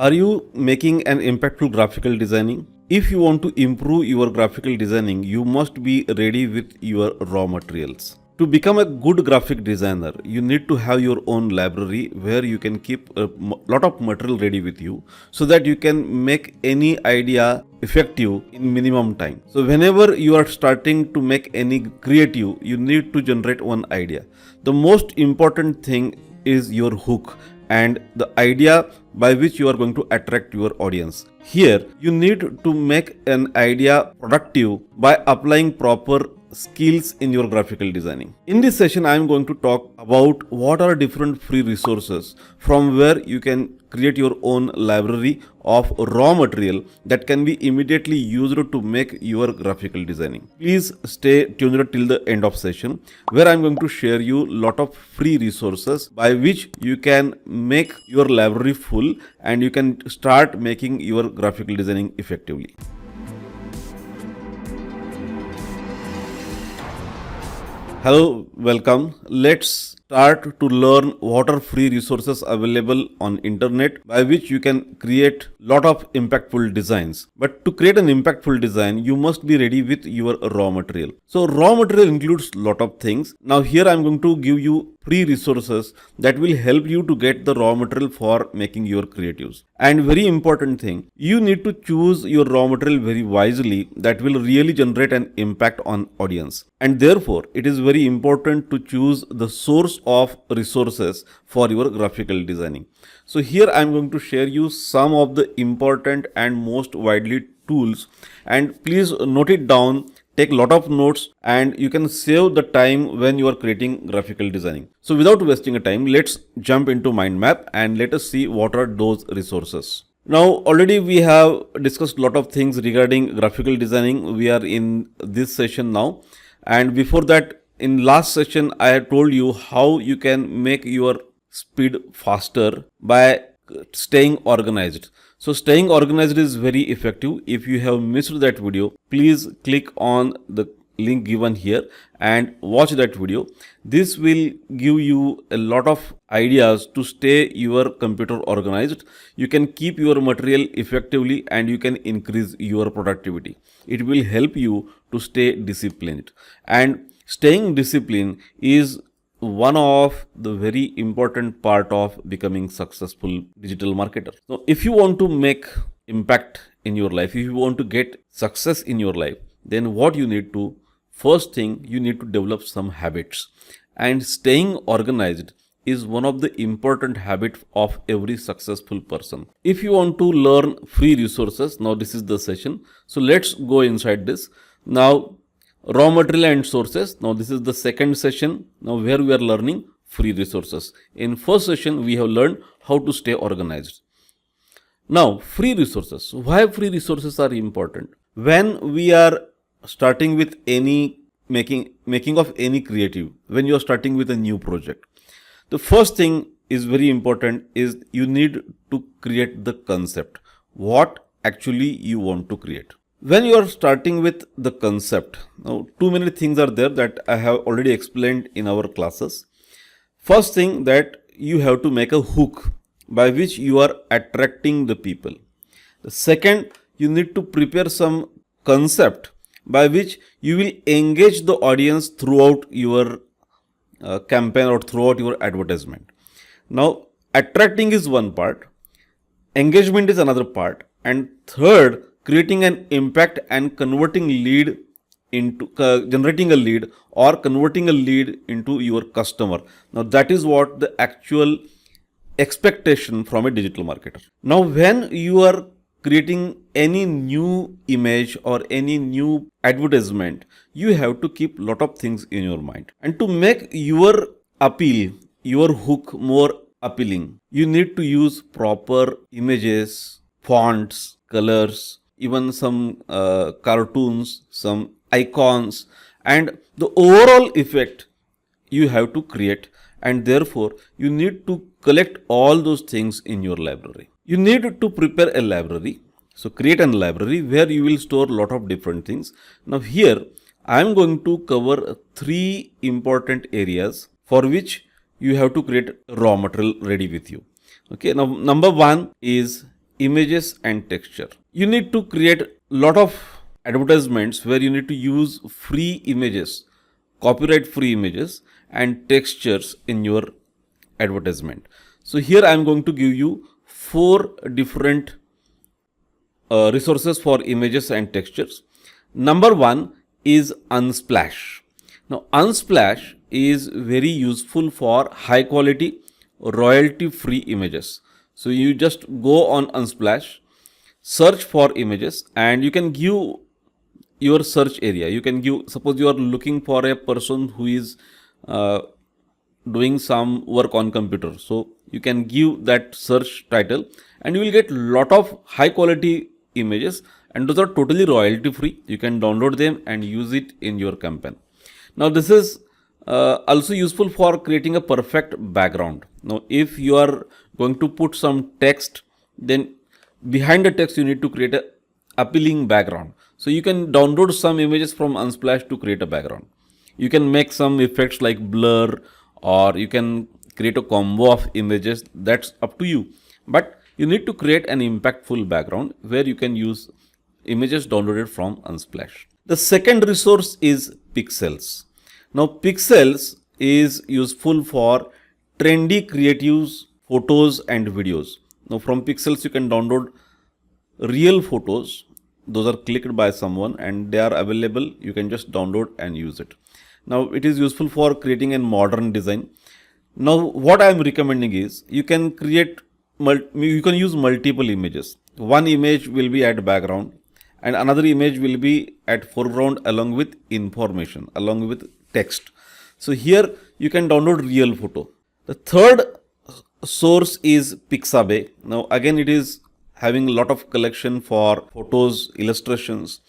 Are you making an impactful graphical designing? If you want to improve your graphical designing, you must be ready with your raw materials. To become a good graphic designer, you need to have your own library where you can keep a lot of material ready with you so that you can make any idea effective in minimum time. So whenever you are starting to make any creative, you need to generate one idea. The most important thing is your hook and the idea by which you are going to attract your audience. Here, you need to make an idea productive by applying proper skills in your graphical designing. In this session, I am going to talk about what are different free resources from where you can create your own library of raw material that can be immediately used to make your graphical designing. Please stay tuned till the end of session where I'm going to share you lot of free resources by which you can make your library full and you can start making your graphical designing effectively. Hello, welcome. Let's start to learn what are free resources available on internet by which you can create lot of impactful designs. But to create an impactful design, you must be ready with your raw material. So raw material includes lot of things. Now here I'm going to give you free resources that will help you to get the raw material for making your creatives. And very important thing, you need to choose your raw material very wisely that will really generate an impact on audience. And therefore, it is very important to choose the source of resources for your graphical designing. So here I am going to share you some of the important and most widely tools, and please note it down, take a lot of notes, and you can save the time when you are creating graphical designing. So without wasting a time, let's jump into mind map and let us see what are those resources. Now already we have discussed a lot of things regarding graphical designing. We are in this session now, and before that, in last session I had told you how you can make your speed faster by staying organized. So staying organized is very effective. If you have missed that video, please click on the link given here and watch that video. This will give you a lot of ideas to stay your computer organized. You can keep your material effectively and you can increase your productivity. It will help you to stay disciplined, and staying disciplined is one of the very important part of becoming successful digital marketer. So if you want to make impact in your life, if you want to get success in your life, then what you need to, first thing, you need to develop some habits, and staying organized is one of the important habits of every successful person. If you want to learn free resources, now this is the session. So let's go inside this. Now raw material and sources. Now this is the second session now where we are learning free resources. In first session we have learned how to stay organized. Now free resources. Why free resources are important? When we are starting with any making of any creative, when you are starting with a new project, the first thing is very important is you need to create the concept. What actually you want to create. When you are starting with the concept, now too many things are there that I have already explained in our classes. First thing, that you have to make a hook by which you are attracting the people. The second, you need to prepare some concept by which you will engage the audience throughout your campaign or throughout your advertisement. Now attracting is one part, engagement is another part, and third, creating an impact and converting lead into generating a lead or converting a lead into your customer. Now that is what the actual expectation from a digital marketer. Now when you are creating any new image or any new advertisement, you have to keep lot of things in your mind. And to make your appeal, your hook more appealing, you need to use proper images, fonts, colors, even some cartoons, some icons, and the overall effect you have to create, and therefore you need to collect all those things in your library. You need to prepare a library. So create a library where you will store a lot of different things. Now here I am going to cover 3 important areas for which you have to create raw material ready with you. Okay, now number 1 is images and texture. You need to create a lot of advertisements where you need to use free images, copyright free images and textures in your advertisement. So here I am going to give you 4 different resources for images and textures. Number 1 is Unsplash. Now Unsplash is very useful for high quality royalty free images. So you just go on Unsplash, search for images, and you can give your search area. You can give, suppose you are looking for a person who is doing some work on computer. So you can give that search title and you will get lot of high quality images, and those are totally royalty free. You can download them and use it in your campaign. Now this is also useful for creating a perfect background. Now if you are going to put some text, then behind the text you need to create a appealing background. So you can download some images from Unsplash to create a background. You can make some effects like blur, or you can create a combo of images. That's up to you. But you need to create an impactful background where you can use images downloaded from Unsplash. The second resource is Pexels. Now Pexels is useful for trendy creatives, photos and videos. Now from Pexels you can download real photos. Those are clicked by someone and they are available. You can just download and use it. Now it is useful for creating a modern design. Now what I am recommending is you can create, you can use multiple images. One image will be at background and another image will be at foreground along with information, along with text. So here you can download real photo. The third source is Pixabay. Now again it is having a lot of collection for photos, illustrations.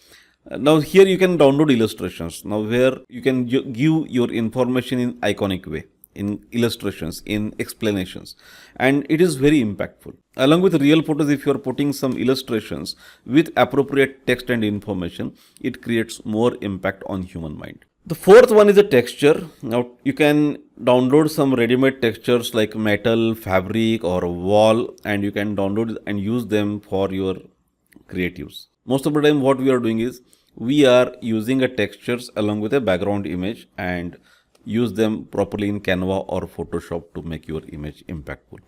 Now here you can download illustrations. Now where you can give your information in iconic way, in illustrations, in explanations, and it is very impactful. Along with real photos, if you are putting some illustrations with appropriate text and information, it creates more impact on human mind. The fourth one is a texture. Now you can download some ready-made textures like metal, fabric or wall, and you can download and use them for your creatives. Most of the time what we are doing is we are using a textures along with a background image and use them properly in Canva or Photoshop to make your image impactful.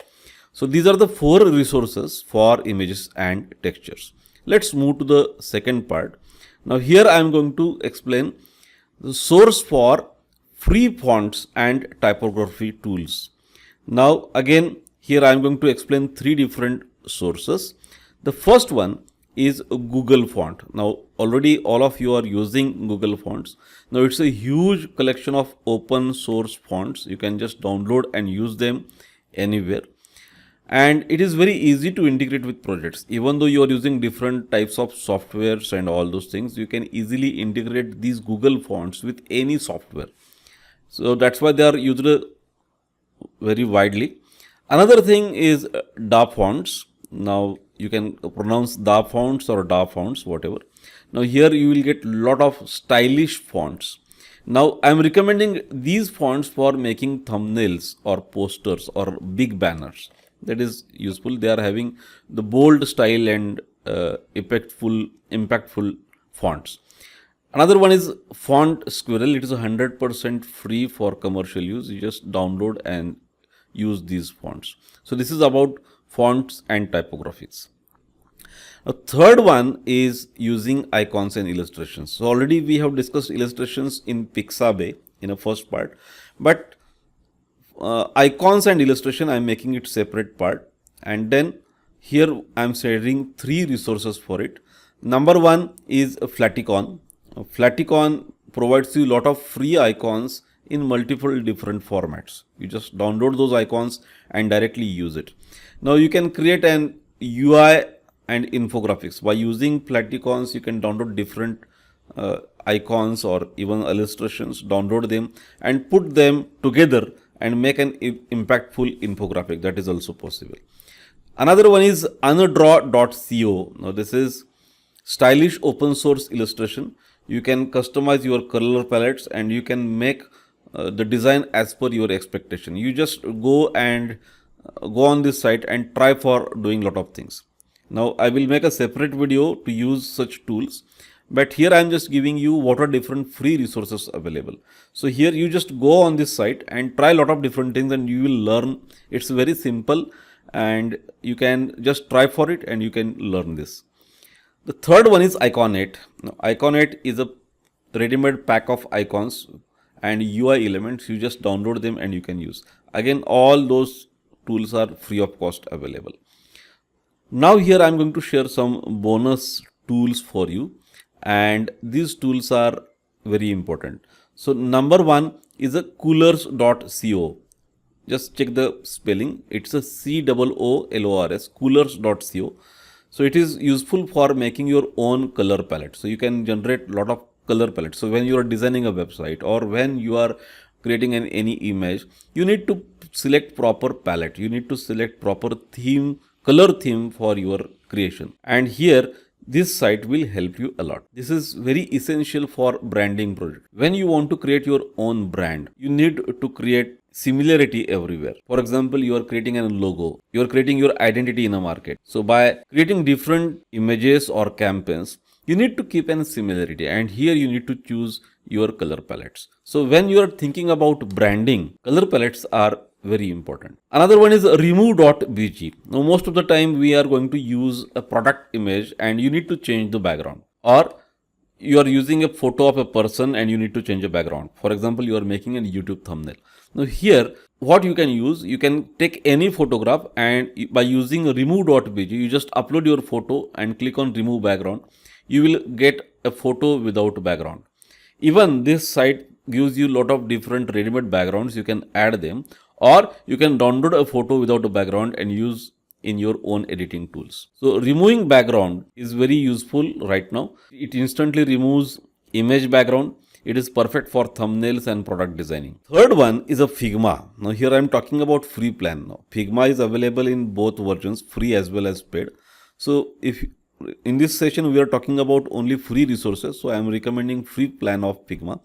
So these are the 4 resources for images and textures. Let's move to the second part. Now here I am going to explain the source for free fonts and typography tools. Now again here I am going to explain 3 different sources. The first one is Google Font. Now already all of you are using Google Fonts. Now it's a huge collection of open source fonts. You can just download and use them anywhere. And it is very easy to integrate with projects. Even though you are using different types of softwares and all those things, you can easily integrate these Google Fonts with any software. So that's why they are used very widely. Another thing is DaFont. Now you can pronounce DaFont or DaFont, whatever. Now here you will get lot of stylish fonts. Now I am recommending these fonts for making thumbnails or posters or big banners. That is useful. They are having the bold style and impactful fonts. Another one is Font Squirrel. It is 100% free for commercial use. You just download and use these fonts. So this is about fonts and typographies. A third one is using icons and illustrations. So already we have discussed illustrations in Pixabay in a first part, but icons and illustration I am making it separate part, and then here I am sharing 3 resources for it. Number 1 is Flaticon. Flaticon provides you a lot of free icons in multiple different formats. You just download those icons and directly use it. Now you can create an UI and infographics. By using Flaticons, you can download different icons or even illustrations, download them and put them together and make an impactful infographic. That is also possible. Another one is Undraw.co. Now this is stylish open source illustration. You can customize your color palettes and you can make the design as per your expectation. You just go on this site and try for doing lot of things. Now I will make a separate video to use such tools, but here I am just giving you what are different free resources available. So here you just go on this site and try a lot of different things and you will learn. It's very simple and you can just try for it and you can learn this. The third one is Iconate. Now, Iconate is a ready-made pack of icons and UI elements. You just download them and you can use. Again, all those tools are free of cost available. Now here I am going to share some bonus tools for you, and these tools are very important. So number one is a coolers.co. Just check the spelling. It's a COOLORS, coolers.co. So it is useful for making your own color palette. So you can generate a lot of color palettes. So when you are designing a website or when you are creating any image, you need to select proper palette. You need to select proper theme, color theme for your creation. And here this site will help you a lot. This is very essential for branding project. When you want to create your own brand, you need to create similarity everywhere. For example, you are creating a logo, you are creating your identity in a market. So by creating different images or campaigns, you need to keep a similarity, and here you need to choose your color palettes. So when you are thinking about branding, color palettes are very important. Another one is Remove.bg. Now most of the time we are going to use a product image and you need to change the background, or you are using a photo of a person and you need to change the background. For example, you are making a YouTube thumbnail. Now here what you can use, you can take any photograph and by using Remove.bg, you just upload your photo and click on remove background. You will get a photo without background. Even this site gives you a lot of different ready-made backgrounds. You can add them, or you can download a photo without a background and use in your own editing tools. So removing background is very useful right now. It instantly removes image background. It is perfect for thumbnails and product designing. Third one is a Figma. Now here I am talking about free plan. Now Figma is available in both versions, free as well as paid. So if in this session we are talking about only free resources, so I am recommending free plan of Figma.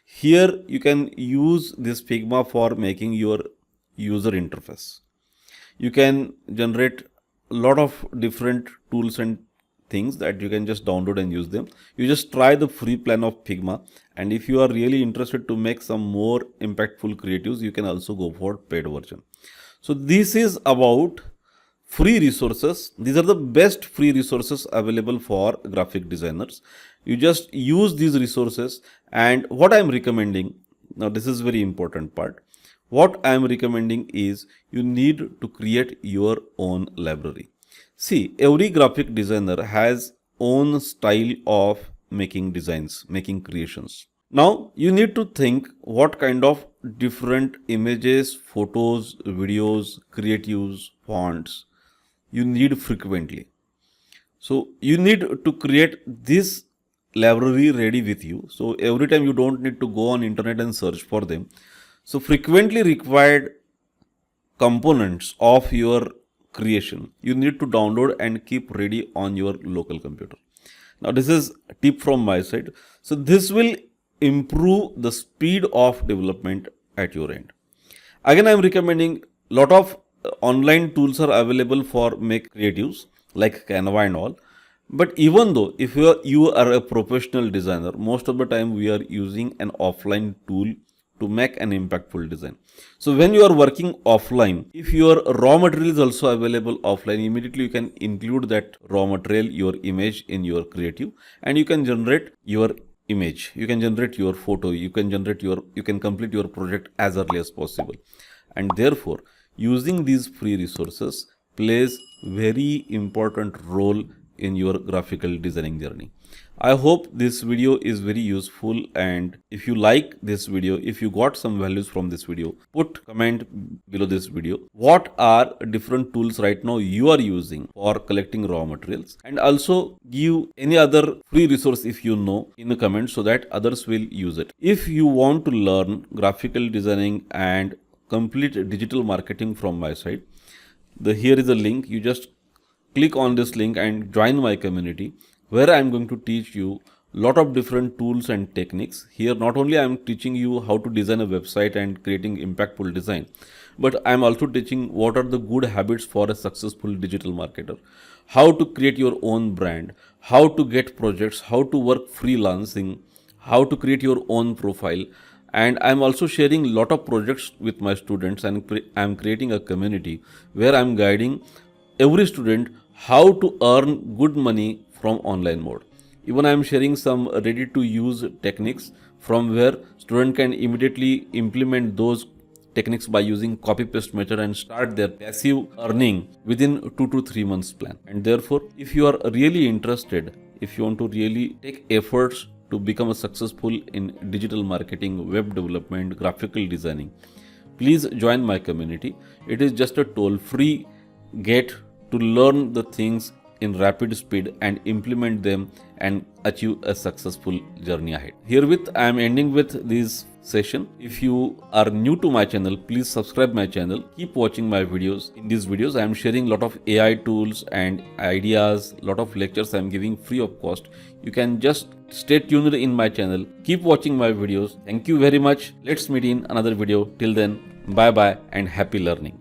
Here you can use this Figma for making your user interface. You can generate a lot of different tools and things that you can just download and use them. You just try the free plan of Figma, and if you are really interested to make some more impactful creatives, you can also go for paid version. So this is about free resources. These are the best free resources available for graphic designers. You just use these resources, and what I am recommending, now this is very important part. What I am recommending is you need to create your own library. See, every graphic designer has own style of making designs, making creations. Now you need to think what kind of different images, photos, videos, creatives, fonts you need frequently. So you need to create this library ready with you. So every time you don't need to go on internet and search for them. So frequently required components of your creation, you need to download and keep ready on your local computer. Now this is a tip from my side. So this will improve the speed of development at your end. Again, I am recommending a lot of online tools are available for make creatives like Canva and all. But even though if you are a professional designer, most of the time we are using an offline tool to make an impactful design. So when you are working offline, if your raw material is also available offline, immediately you can include that raw material, your image in your creative, and you can generate your image, you can generate your photo, you can complete your project as early as possible. And therefore using these free resources plays very important role in your graphical designing journey. I hope this video is very useful, and if you like this video, if you got some values from this video, put comment below this video. What are different tools right now you are using for collecting raw materials, and also give any other free resource if you know in the comments so that others will use it. If you want to learn graphical designing and complete digital marketing from my side, here is a link. You just click on this link and join my community, where I am going to teach you lot of different tools and techniques. Here not only I am teaching you how to design a website and creating impactful design, but I am also teaching what are the good habits for a successful digital marketer, how to create your own brand, how to get projects, how to work freelancing, how to create your own profile. And I'm also sharing a lot of projects with my students, and I'm creating a community where I'm guiding every student how to earn good money from online mode. Even I am sharing some ready to use techniques from where student can immediately implement those techniques by using copy paste method and start their passive earning within 2 to 3 months plan. And therefore, if you are really interested, if you want to really take efforts to become a successful in digital marketing, web development, graphical designing, please join my community. It is just a toll-free get to learn the things in rapid speed and implement them and achieve a successful journey ahead. Herewith, I am ending with this session. If you are new to my channel, please subscribe my channel. Keep watching my videos. In these videos, I am sharing a lot of AI tools and ideas, lot of lectures I am giving free of cost. You can just stay tuned in my channel. Keep watching my videos. Thank you very much. Let's meet in another video. Till then, bye bye and happy learning.